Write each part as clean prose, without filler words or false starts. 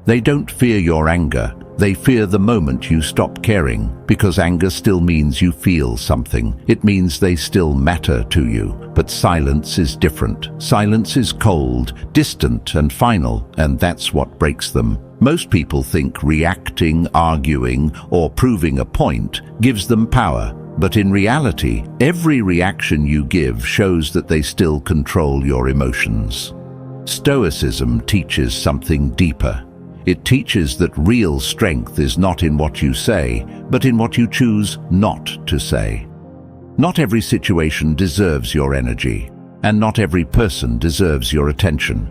They don't fear your anger. They fear the moment you stop caring, because anger still means you feel something. It means they still matter to you. But silence is different. Silence is cold, distant, and final, and that's what breaks them. Most people think reacting, arguing, or proving a point gives them power. But in reality, every reaction you give shows that they still control your emotions. Stoicism teaches something deeper. It teaches that real strength is not in what you say, but in what you choose not to say. Not every situation deserves your energy, and not every person deserves your attention.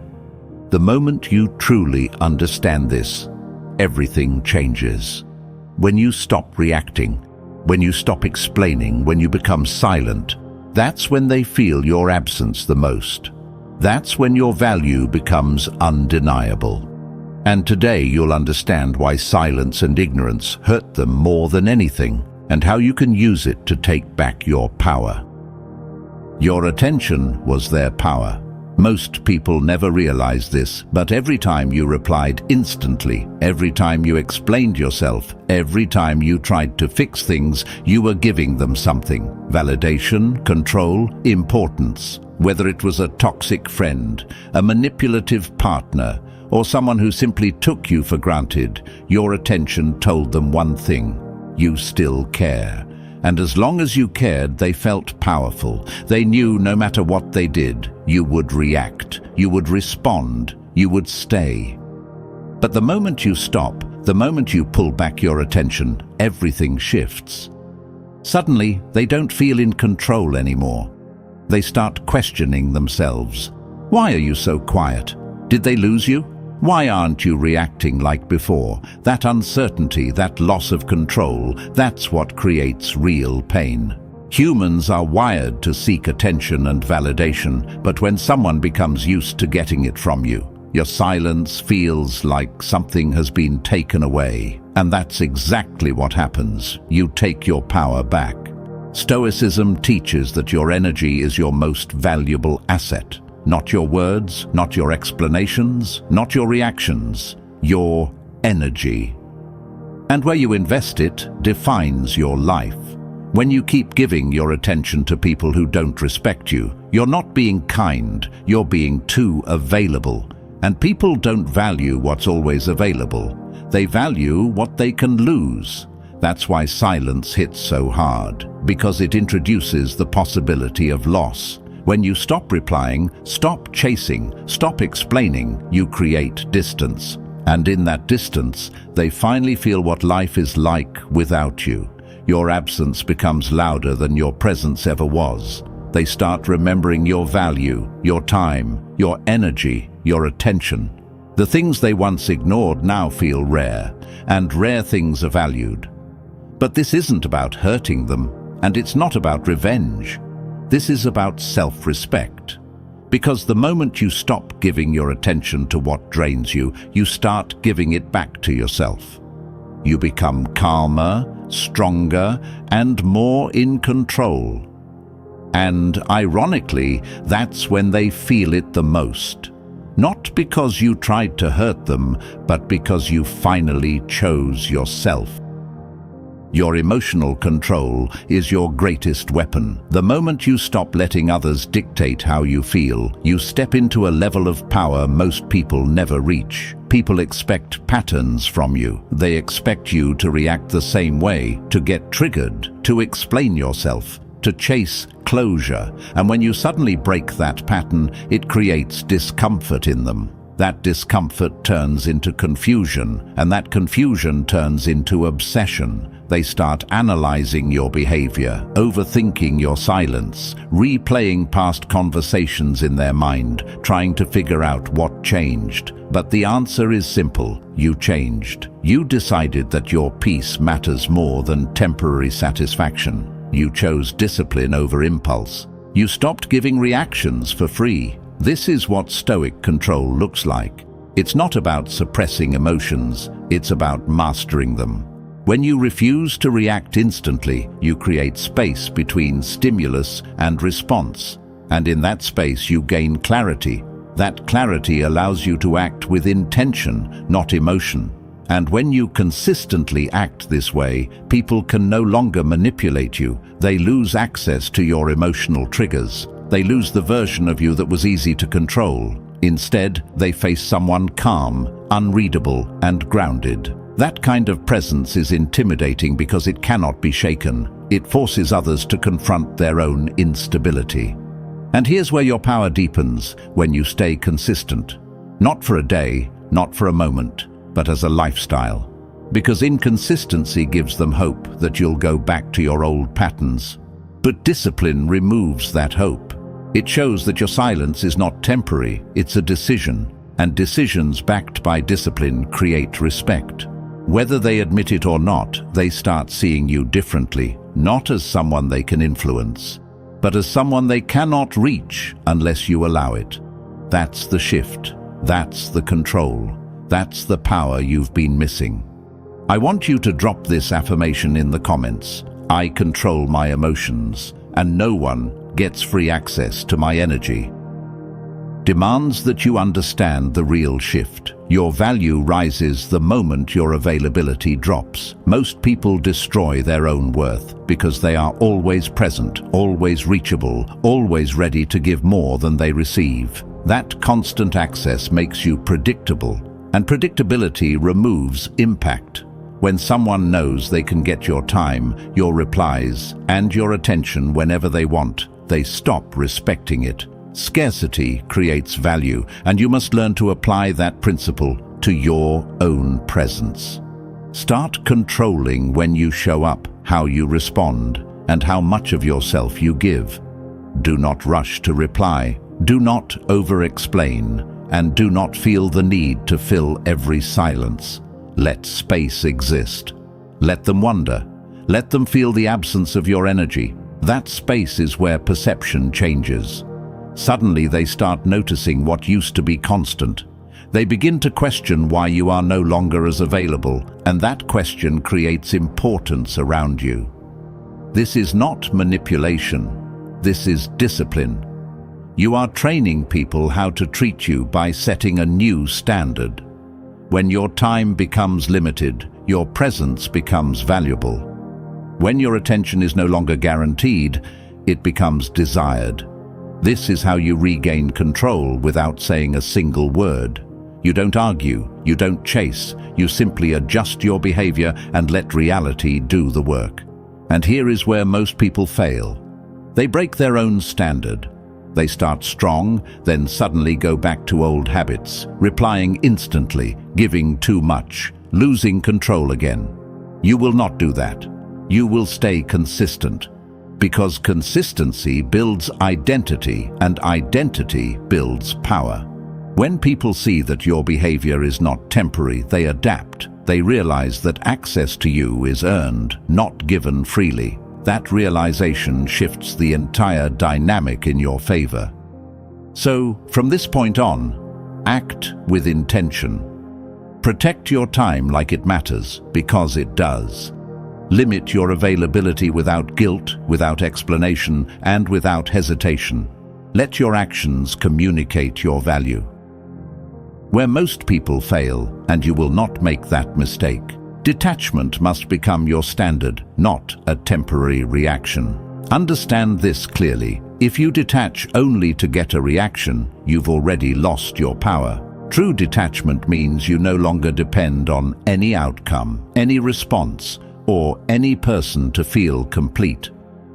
The moment you truly understand this, everything changes. When you stop reacting, when you stop explaining, when you become silent, that's when they feel your absence the most. That's when your value becomes undeniable. And today you'll understand why silence and ignorance hurt them more than anything, and how you can use it to take back your power. Your attention was their power. Most people never realize this, but every time you replied instantly, every time you explained yourself, every time you tried to fix things, you were giving them something: validation, control, importance. Whether it was a toxic friend, a manipulative partner, or someone who simply took you for granted, your attention told them one thing: you still care. And as long as you cared, they felt powerful. They knew no matter what they did, you would react, you would respond, you would stay. But the moment you stop, the moment you pull back your attention, everything shifts. Suddenly, they don't feel in control anymore. They start questioning themselves. Why are you so quiet? Did they lose you? Why aren't you reacting like before? That uncertainty, that loss of control, that's what creates real pain. Humans are wired to seek attention and validation, but when someone becomes used to getting it from you, your silence feels like something has been taken away. And that's exactly what happens. You take your power back. Stoicism teaches that your energy is your most valuable asset. Not your words, not your explanations, not your reactions, your energy. And where you invest it defines your life. When you keep giving your attention to people who don't respect you, you're not being kind, you're being too available. And people don't value what's always available. They value what they can lose. That's why silence hits so hard, because it introduces the possibility of loss. When you stop replying, stop chasing, stop explaining, you create distance. And in that distance, they finally feel what life is like without you. Your absence becomes louder than your presence ever was. They start remembering your value, your time, your energy, your attention. The things they once ignored now feel rare, and rare things are valued. But this isn't about hurting them, and it's not about revenge. This is about self-respect. Because the moment you stop giving your attention to what drains you, you start giving it back to yourself. You become calmer, stronger, and more in control. And ironically, that's when they feel it the most. Not because you tried to hurt them, but because you finally chose yourself. Your emotional control is your greatest weapon. The moment you stop letting others dictate how you feel, you step into a level of power most people never reach. People expect patterns from you. They expect you to react the same way, to get triggered, to explain yourself, to chase closure. And when you suddenly break that pattern, it creates discomfort in them. That discomfort turns into confusion, and that confusion turns into obsession. They start analyzing your behavior, overthinking your silence, replaying past conversations in their mind, trying to figure out what changed. But the answer is simple: you changed. You decided that your peace matters more than temporary satisfaction. You chose discipline over impulse. You stopped giving reactions for free. This is what Stoic control looks like. It's not about suppressing emotions, it's about mastering them. When you refuse to react instantly, you create space between stimulus and response. And in that space you gain clarity. That clarity allows you to act with intention, not emotion. And when you consistently act this way, people can no longer manipulate you. They lose access to your emotional triggers. They lose the version of you that was easy to control. Instead, they face someone calm, unreadable, and grounded. That kind of presence is intimidating because it cannot be shaken. It forces others to confront their own instability. And here's where your power deepens, when you stay consistent. Not for a day, not for a moment, but as a lifestyle. Because inconsistency gives them hope that you'll go back to your old patterns. But discipline removes that hope. It shows that your silence is not temporary, it's a decision. And decisions backed by discipline create respect. Whether they admit it or not, they start seeing you differently, not as someone they can influence, but as someone they cannot reach unless you allow it. That's the shift. That's the control. That's the power you've been missing. I want you to drop this affirmation in the comments. I control my emotions, and no one gets free access to my energy. Demands that you understand the real shift. Your value rises the moment your availability drops. Most people destroy their own worth because they are always present, always reachable, always ready to give more than they receive. That constant access makes you predictable, and predictability removes impact. When someone knows they can get your time, your replies, and your attention whenever they want, they stop respecting it. Scarcity creates value, and you must learn to apply that principle to your own presence. Start controlling when you show up, how you respond, and how much of yourself you give. Do not rush to reply. Do not over-explain, and do not feel the need to fill every silence. Let space exist. Let them wonder. Let them feel the absence of your energy. That space is where perception changes. Suddenly they start noticing what used to be constant. They begin to question why you are no longer as available, and that question creates importance around you. This is not manipulation. This is discipline. You are training people how to treat you by setting a new standard. When your time becomes limited, your presence becomes valuable. When your attention is no longer guaranteed, it becomes desired. This is how you regain control without saying a single word. You don't argue, you don't chase, you simply adjust your behavior and let reality do the work. And here is where most people fail. They break their own standard. They start strong, then suddenly go back to old habits, replying instantly, giving too much, losing control again. You will not do that. You will stay consistent. Because consistency builds identity, and identity builds power. When people see that your behavior is not temporary, they adapt. They realize that access to you is earned, not given freely. That realization shifts the entire dynamic in your favor. So, from this point on, act with intention. Protect your time like it matters, because it does. Limit your availability without guilt, without explanation, and without hesitation. Let your actions communicate your value. Where most people fail, and you will not make that mistake, detachment must become your standard, not a temporary reaction. Understand this clearly. If you detach only to get a reaction, you've already lost your power. True detachment means you no longer depend on any outcome, any response, or any person to feel complete.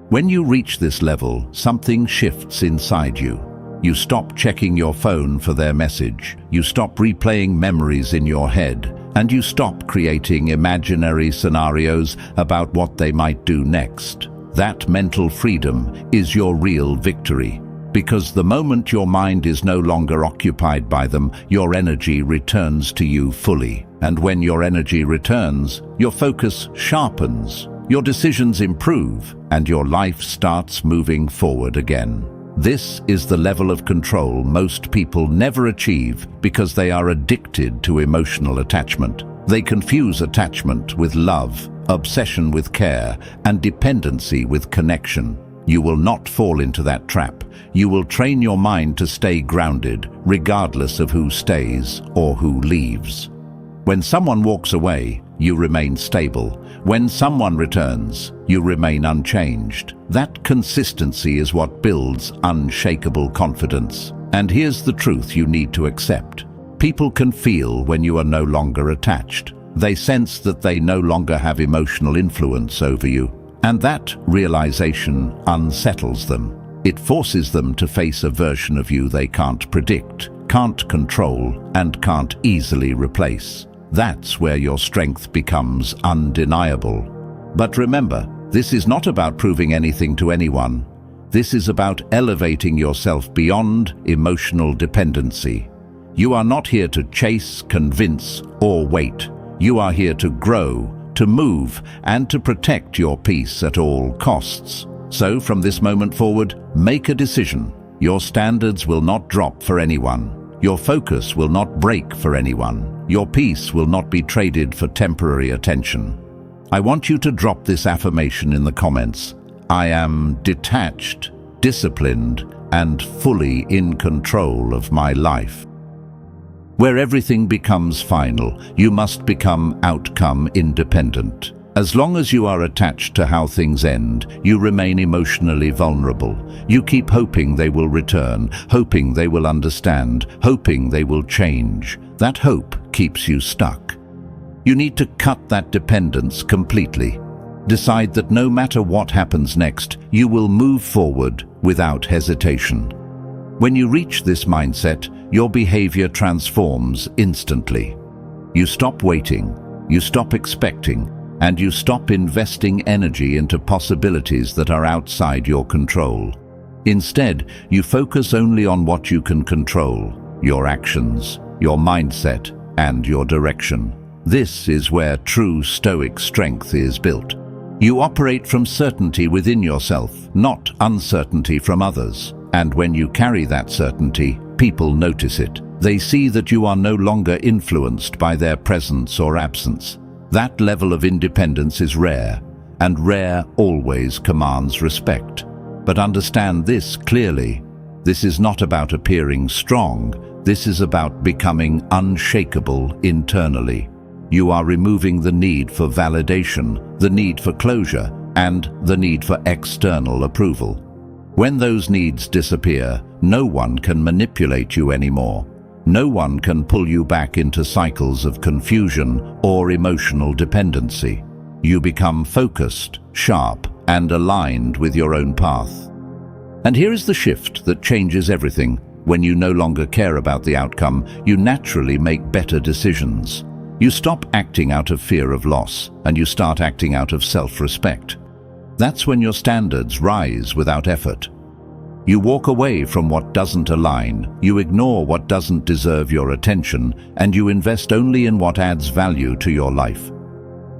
When you reach this level, something shifts inside you. You stop checking your phone for their message. You stop replaying memories in your head. And you stop creating imaginary scenarios about what they might do next. That mental freedom is your real victory. Because the moment your mind is no longer occupied by them, your energy returns to you fully. And when your energy returns, your focus sharpens, your decisions improve, and your life starts moving forward again. This is the level of control most people never achieve because they are addicted to emotional attachment. They confuse attachment with love, obsession with care, and dependency with connection. You will not fall into that trap. You will train your mind to stay grounded, regardless of who stays or who leaves. When someone walks away, you remain stable. When someone returns, you remain unchanged. That consistency is what builds unshakable confidence. And here's the truth you need to accept. People can feel when you are no longer attached. They sense that they no longer have emotional influence over you. And that realization unsettles them. It forces them to face a version of you they can't predict, can't control, and can't easily replace. That's where your strength becomes undeniable. But remember, this is not about proving anything to anyone. This is about elevating yourself beyond emotional dependency. You are not here to chase, convince, or wait. You are here to grow, to move, and to protect your peace at all costs. So from this moment forward, make a decision. Your standards will not drop for anyone. Your focus will not break for anyone. Your peace will not be traded for temporary attention. I want you to drop this affirmation in the comments. I am detached, disciplined, and fully in control of my life. Where everything becomes final, you must become outcome independent. As long as you are attached to how things end, you remain emotionally vulnerable. You keep hoping they will return, hoping they will understand, hoping they will change. That hope keeps you stuck. You need to cut that dependence completely. Decide that no matter what happens next, you will move forward without hesitation. When you reach this mindset, your behavior transforms instantly. You stop waiting, you stop expecting, and you stop investing energy into possibilities that are outside your control. Instead, you focus only on what you can control: your actions, your mindset, and your direction. This is where true Stoic strength is built. You operate from certainty within yourself, not uncertainty from others. And when you carry that certainty, people notice it. They see that you are no longer influenced by their presence or absence. That level of independence is rare, and rare always commands respect. But understand this clearly. This is not about appearing strong. This is about becoming unshakable internally. You are removing the need for validation, the need for closure, and the need for external approval. When those needs disappear, no one can manipulate you anymore. No one can pull you back into cycles of confusion or emotional dependency. You become focused, sharp, and aligned with your own path. And here is the shift that changes everything. When you no longer care about the outcome, you naturally make better decisions. You stop acting out of fear of loss, and you start acting out of self-respect. That's when your standards rise without effort. You walk away from what doesn't align, you ignore what doesn't deserve your attention, and you invest only in what adds value to your life.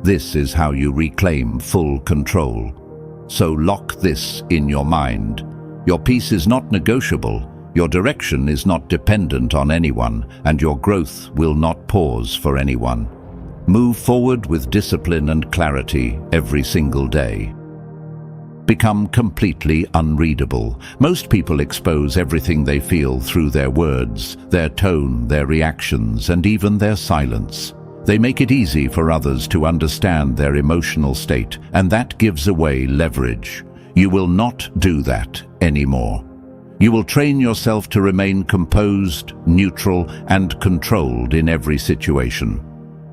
This is how you reclaim full control. So lock this in your mind. Your peace is not negotiable, your direction is not dependent on anyone, and your growth will not pause for anyone. Move forward with discipline and clarity every single day. Become completely unreadable. Most people expose everything they feel through their words, their tone, their reactions, and even their silence. They make it easy for others to understand their emotional state, and that gives away leverage. You will not do that anymore. You will train yourself to remain composed, neutral, and controlled in every situation.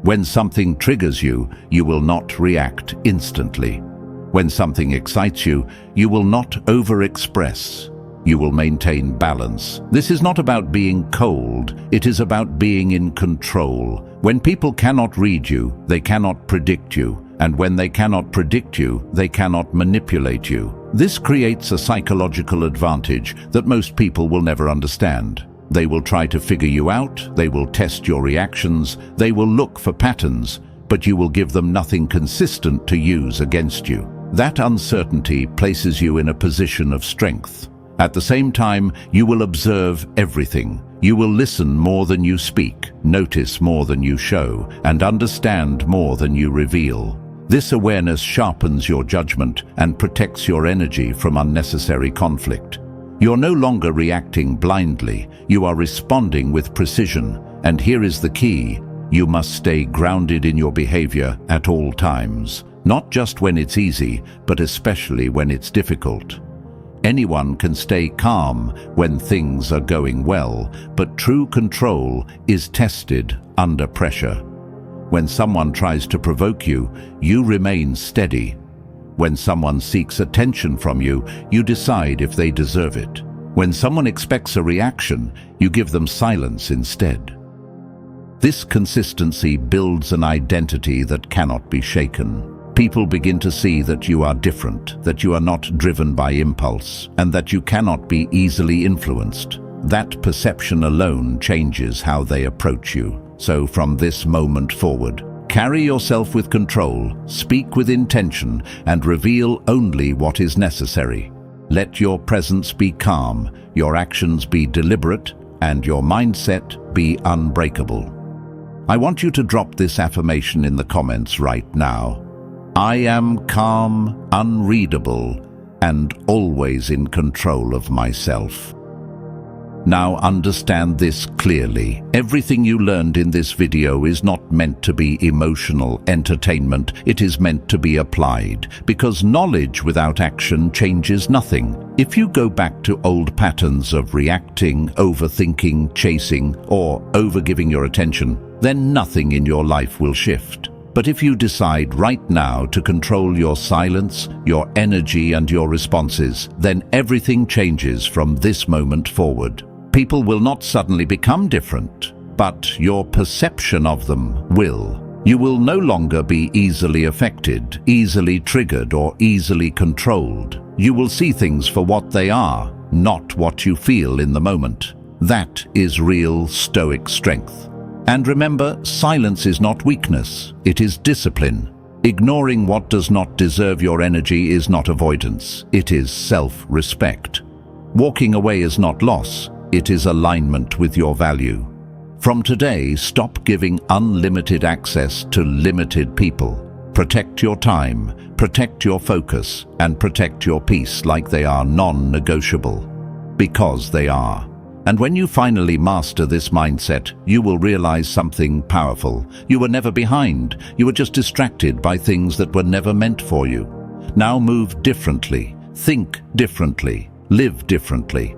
When something triggers you, you will not react instantly. When something excites you, you will not overexpress. You will maintain balance. This is not about being cold, it is about being in control. When people cannot read you, they cannot predict you. And when they cannot predict you, they cannot manipulate you. This creates a psychological advantage that most people will never understand. They will try to figure you out, they will test your reactions, they will look for patterns, but you will give them nothing consistent to use against you. That uncertainty places you in a position of strength. At the same time, you will observe everything. You will listen more than you speak, notice more than you show, and understand more than you reveal. This awareness sharpens your judgment and protects your energy from unnecessary conflict. You're no longer reacting blindly, you are responding with precision, and here is the key: you must stay grounded in your behavior at all times, not just when it's easy, but especially when it's difficult. Anyone can stay calm when things are going well, but true control is tested under pressure. When someone tries to provoke you, you remain steady. When someone seeks attention from you, you decide if they deserve it. When someone expects a reaction, you give them silence instead. This consistency builds an identity that cannot be shaken. People begin to see that you are different, that you are not driven by impulse, and that you cannot be easily influenced. That perception alone changes how they approach you. So from this moment forward, carry yourself with control, speak with intention, and reveal only what is necessary. Let your presence be calm, your actions be deliberate, and your mindset be unbreakable. I want you to drop this affirmation in the comments right now. I am calm, unreadable, and always in control of myself. Now understand this clearly. Everything you learned in this video is not meant to be emotional entertainment. It is meant to be applied, because knowledge without action changes nothing. If you go back to old patterns of reacting, overthinking, chasing, or overgiving your attention, then nothing in your life will shift. But if you decide right now to control your silence, your energy, and your responses, then everything changes from this moment forward. People will not suddenly become different, but your perception of them will. You will no longer be easily affected, easily triggered, or easily controlled. You will see things for what they are, not what you feel in the moment. That is real Stoic strength. And remember, silence is not weakness, it is discipline. Ignoring what does not deserve your energy is not avoidance, it is self-respect. Walking away is not loss, it is alignment with your value. From today, stop giving unlimited access to limited people. Protect your time, protect your focus, and protect your peace like they are non-negotiable. Because they are. And when you finally master this mindset, you will realize something powerful. You were never behind. You were just distracted by things that were never meant for you. Now move differently, think differently, live differently.